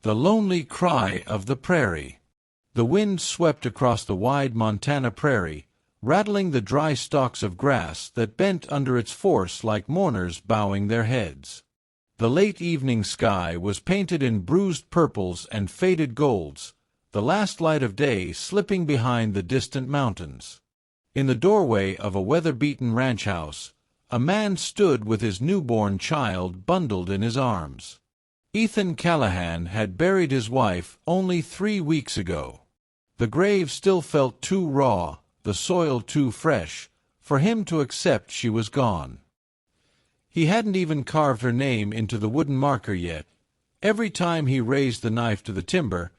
The lonely cry of the prairie. The wind swept across the wide Montana prairie, rattling the dry stalks of grass that bent under its force like mourners bowing their heads. The late evening sky was painted in bruised purples and faded golds, the last light of day slipping behind the distant mountains. In the doorway of a weather-beaten ranch house, a man stood with his newborn child bundled in his arms. Ethan Callahan had buried his wife only 3 weeks ago. The grave still felt too raw, the soil too fresh, for him to accept she was gone. He hadn't even carved her name into the wooden marker yet. Every time he raised the knife to the timber,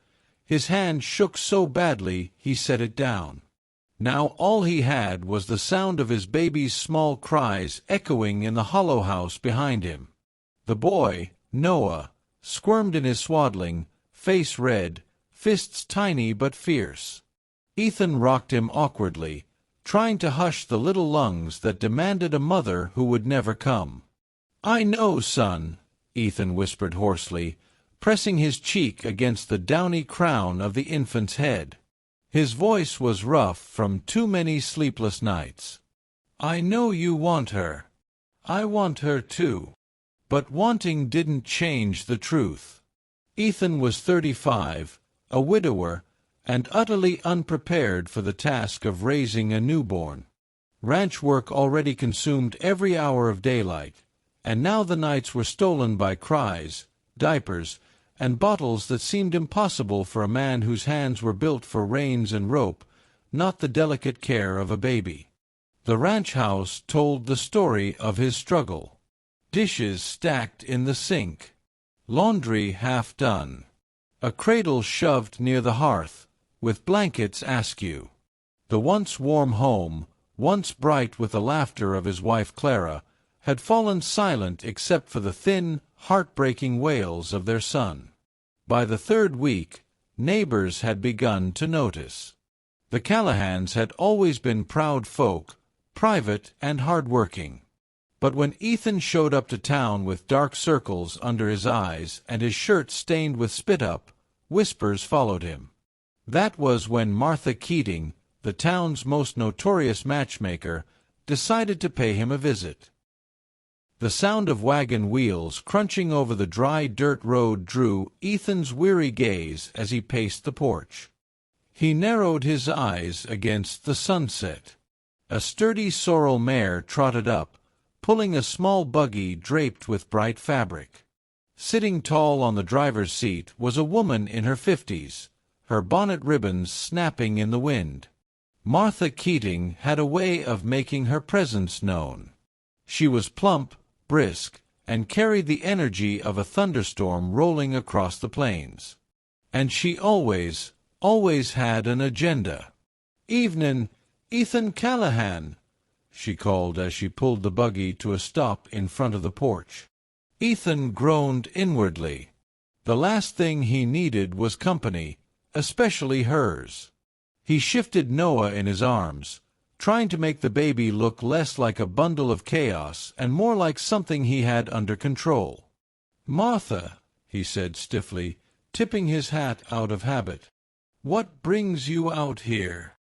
his hand shook so badly he set it down. Now all he had was the sound of his baby's small cries echoing in the hollow house behind him. The boy, Noah, squirmed in his swaddling, face red, fists tiny but fierce. Ethan rocked him awkwardly, trying to hush the little lungs that demanded a mother who would never come. "I know, son," Ethan whispered hoarsely, pressing his cheek against the downy crown of the infant's head. His voice was rough from too many sleepless nights. "I know you want her. I want her too." But wanting didn't change the truth. Ethan was 35, a widower, and utterly unprepared for the task of raising a newborn. Ranch work already consumed every hour of daylight, and now the nights were stolen by cries, diapers, and bottles that seemed impossible for a man whose hands were built for reins and rope, not the delicate care of a baby. The ranch house told the story of his struggle. Dishes stacked in the sink. Laundry half done. A cradle shoved near the hearth, with blankets askew. The once warm home, once bright with the laughter of his wife Clara, had fallen silent except for the thin, heartbreaking wails of their son. By the 3rd week, neighbors had begun to notice. The Callahans had always been proud folk, private and hard-working. But when Ethan showed up to town with dark circles under his eyes and his shirt stained with spit-up, whispers followed him. That was when Martha Keating, the town's most notorious matchmaker, decided to pay him a visit. The sound of wagon wheels crunching over the dry dirt road drew Ethan's weary gaze as he paced the porch. He narrowed his eyes against the sunset. A sturdy sorrel mare trotted up, pulling a small buggy draped with bright fabric. Sitting tall on the driver's seat was a woman in her 50s, her bonnet ribbons snapping in the wind. Martha Keating had a way of making her presence known. She was plump, brisk, and carried the energy of a thunderstorm rolling across the plains. And she always had an agenda. "Evenin', Ethan Callahan," she called as she pulled the buggy to a stop in front of the porch. Ethan groaned inwardly. The last thing he needed was company, especially hers. He shifted Noah in his arms, trying to make the baby look less like a bundle of chaos and more like something he had under control. "Martha," he said stiffly, tipping his hat out of habit, "what brings you out here?"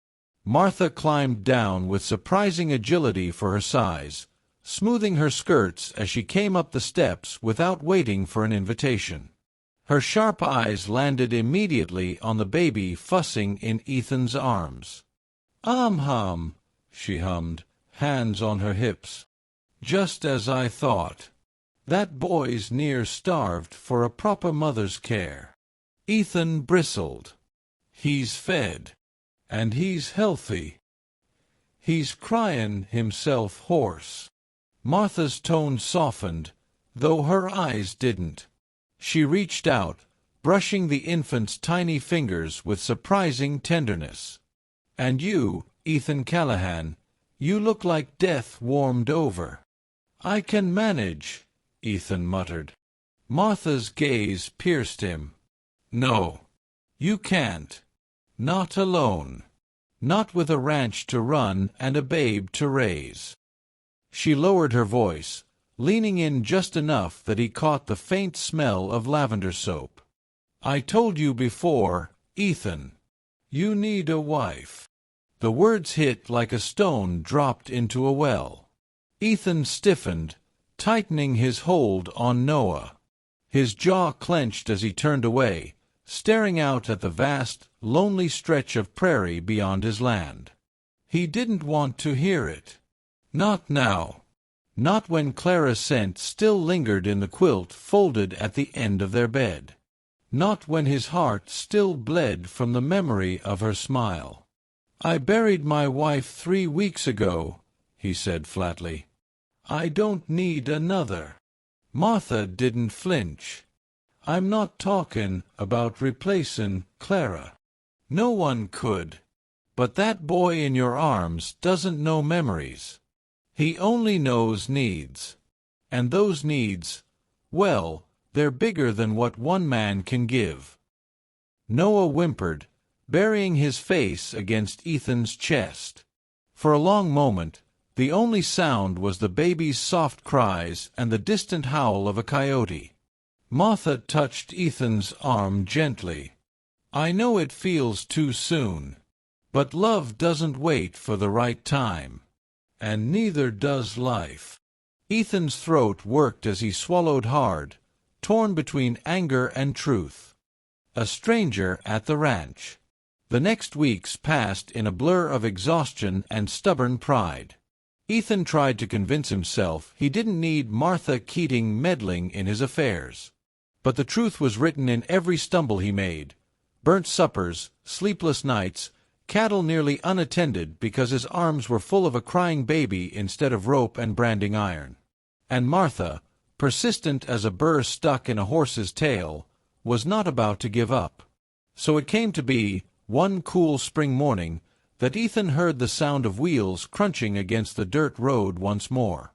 Martha climbed down with surprising agility for her size, smoothing her skirts as she came up the steps without waiting for an invitation. Her sharp eyes landed immediately on the baby fussing in Ethan's arms. Hum," she hummed, hands on her hips. "Just as I thought. That boy's near starved for a proper mother's care." Ethan bristled. "He's fed. And he's healthy. He's cryin' himself hoarse." Martha's tone softened, though her eyes didn't. She reached out, brushing the infant's tiny fingers with surprising tenderness. "And you, Ethan Callahan, you look like death warmed over." "I can manage," Ethan muttered. Martha's gaze pierced him. "No, you can't. Not alone. Not with a ranch to run and a babe to raise." She lowered her voice, leaning in just enough that he caught the faint smell of lavender soap. I told you before, Ethan. You need a wife. The words hit like a stone dropped into a well. Ethan stiffened, tightening his hold on Noah. His jaw clenched as he turned away, staring out at the vast, lonely stretch of prairie beyond his land. He didn't want to hear it. Not now. Not when Clara's scent still lingered in the quilt folded at the end of their bed. Not when his heart still bled from the memory of her smile. I buried my wife 3 weeks ago, he said flatly. I don't need another. Martha didn't flinch. I'm not talking about replacing Clara. No one could. But that boy in your arms doesn't know memories. He only knows needs. And those needs, well, they're bigger than what one man can give. Noah whimpered, burying his face against Ethan's chest. For a long moment, the only sound was the baby's soft cries and the distant howl of a coyote. Martha touched Ethan's arm gently. I know it feels too soon, but love doesn't wait for the right time. And neither does life. Ethan's throat worked as he swallowed hard, torn between anger and truth. A stranger at the ranch. The next weeks passed in a blur of exhaustion and stubborn pride. Ethan tried to convince himself he didn't need Martha Keating meddling in his affairs. But the truth was written in every stumble he made. Burnt suppers, sleepless nights, cattle nearly unattended because his arms were full of a crying baby instead of rope and branding iron. And Martha, persistent as a burr stuck in a horse's tail, was not about to give up. So it came to be, one cool spring morning, that Ethan heard the sound of wheels crunching against the dirt road once more.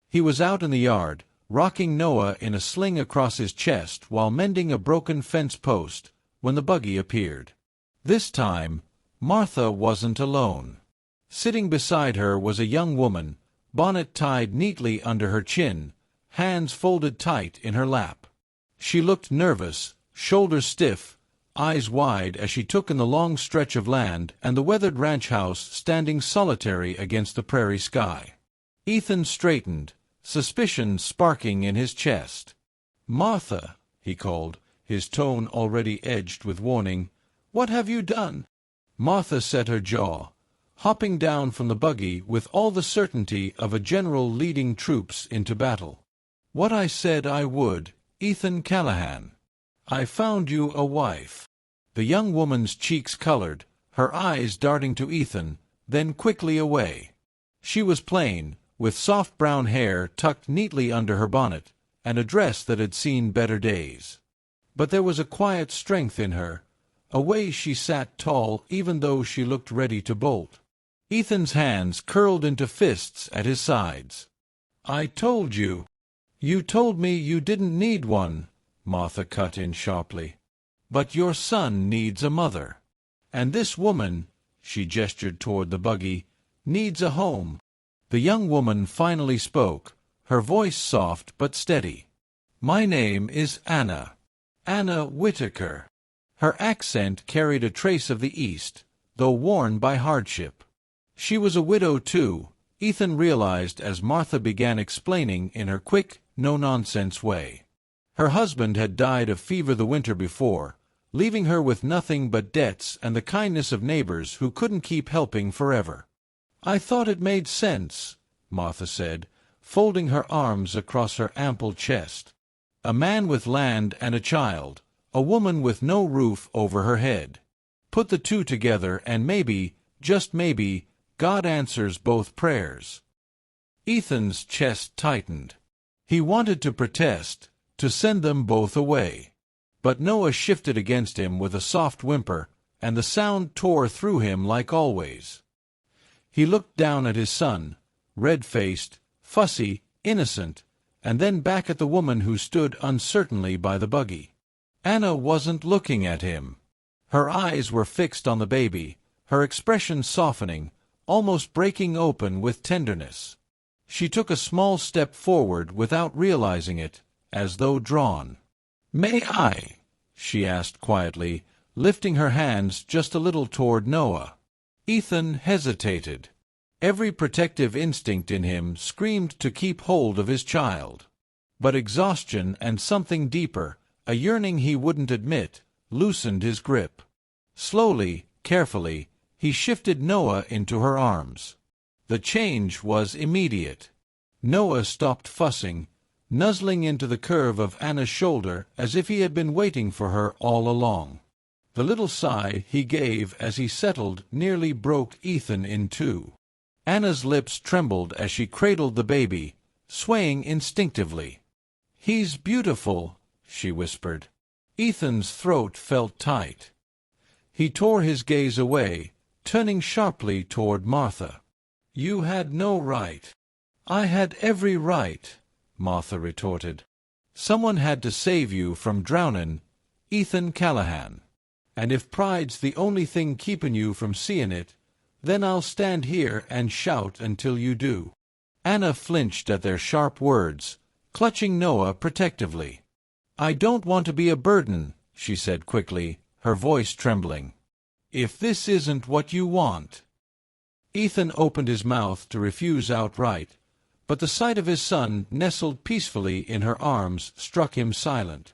He was out in the yard, rocking Noah in a sling across his chest while mending a broken fence post, when the buggy appeared. This time, Martha wasn't alone. Sitting beside her was a young woman, bonnet tied neatly under her chin, hands folded tight in her lap. She looked nervous, shoulders stiff, eyes wide as she took in the long stretch of land and the weathered ranch house standing solitary against the prairie sky. Ethan straightened, suspicion sparking in his chest. "Martha," he called, his tone already edged with warning, "what have you done?" Martha set her jaw, hopping down from the buggy with all the certainty of a general leading troops into battle. "What I said I would, Ethan Callahan. I found you a wife." The young woman's cheeks colored, her eyes darting to Ethan, then quickly away. She was plain, with soft brown hair tucked neatly under her bonnet, and a dress that had seen better days. But there was a quiet strength in her, a way she sat tall even though she looked ready to bolt. Ethan's hands curled into fists at his sides. "I told you." "You told me you didn't need one," Martha cut in sharply. "But your son needs a mother. And this woman," she gestured toward the buggy, "needs a home." The young woman finally spoke, her voice soft but steady. "My name is Anna. Anna Whitaker." Her accent carried a trace of the East, though worn by hardship. She was a widow, too, Ethan realized as Martha began explaining in her quick, no-nonsense way. Her husband had died of fever the winter before, leaving her with nothing but debts and the kindness of neighbors who couldn't keep helping forever. "I thought it made sense," Martha said, folding her arms across her ample chest. "A man with land and a child, a woman with no roof over her head. Put the two together and maybe, just maybe, God answers both prayers." Ethan's chest tightened. He wanted to protest, to send them both away. But Noah shifted against him with a soft whimper, and the sound tore through him like always. He looked down at his son, red-faced, fussy, innocent, and then back at the woman who stood uncertainly by the buggy. Anna wasn't looking at him. Her eyes were fixed on the baby, her expression softening, almost breaking open with tenderness. She took a small step forward without realizing it, as though drawn. "May I?" she asked quietly, lifting her hands just a little toward Noah. Ethan hesitated. Every protective instinct in him screamed to keep hold of his child. But exhaustion and something deeper, a yearning he wouldn't admit, loosened his grip. Slowly, carefully, he shifted Noah into her arms. The change was immediate. Noah stopped fussing, nuzzling into the curve of Anna's shoulder as if he had been waiting for her all along. The little sigh he gave as he settled nearly broke Ethan in two. Anna's lips trembled as she cradled the baby, swaying instinctively. "He's beautiful," she whispered. Ethan's throat felt tight. He tore his gaze away, turning sharply toward Martha. "You had no right." "I had every right," Martha retorted. "Someone had to save you from drownin', Ethan Callahan. And if pride's the only thing keepin' you from seein' it, then I'll stand here and shout until you do." Anna flinched at their sharp words, clutching Noah protectively. "I don't want to be a burden," she said quickly, her voice trembling. "If this isn't what you want." Ethan opened his mouth to refuse outright, but the sight of his son nestled peacefully in her arms struck him silent.